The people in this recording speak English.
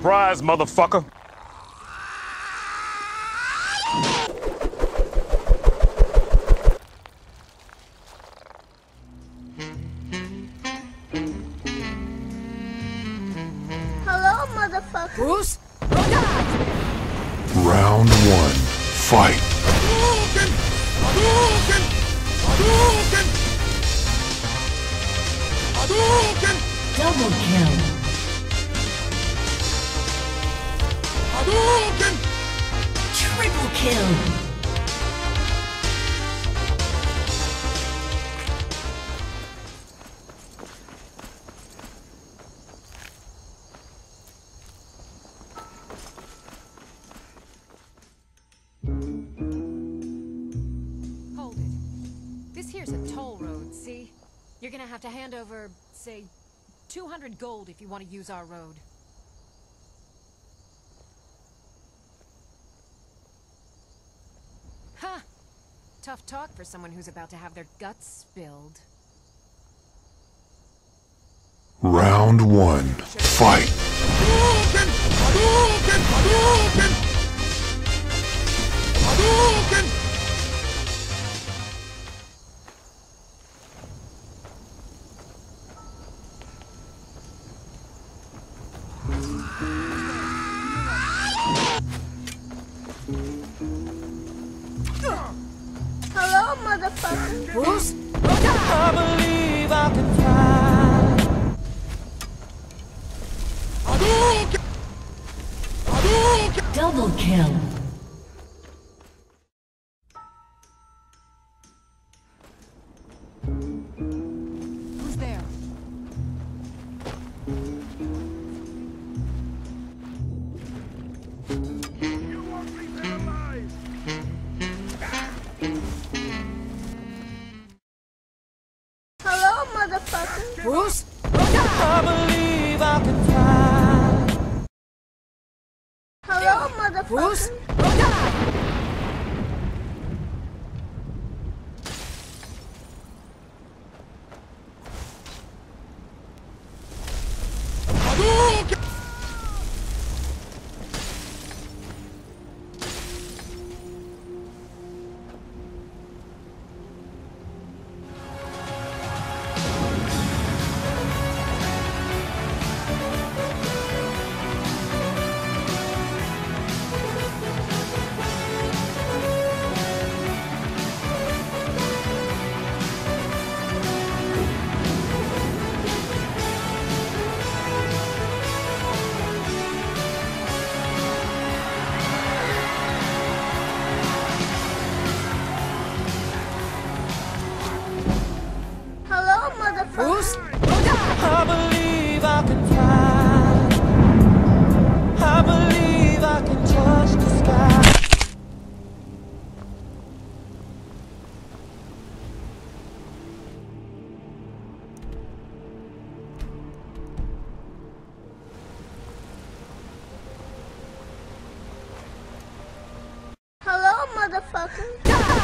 Surprise, motherfucker! Hello, motherfucker. Bruce? Oh God! Round one, fight. Hadouken! Hadouken! Hadouken! Hadouken! Double kill. Hadouken! Triple kill. Hold it. This here's a toll road, see? You're gonna have to hand over, say, 200 gold if you want to use our road. Huh. Tough talk for someone who's about to have their guts spilled. Round one, fight. Hadouken! Hadouken! Hadouken! Hadouken! Hello, motherfucker. Bruce? I believe I can fly. Hadouken! Hadouken! Double kill. Who's there? Hello, motherfucker. Bruce? I believe I can fly. Hello, motherfucker. Bruce? Hadouken! Hello, motherfucker. Bruce? I believe I can fly. I believe I can touch the sky. Hello, motherfucker.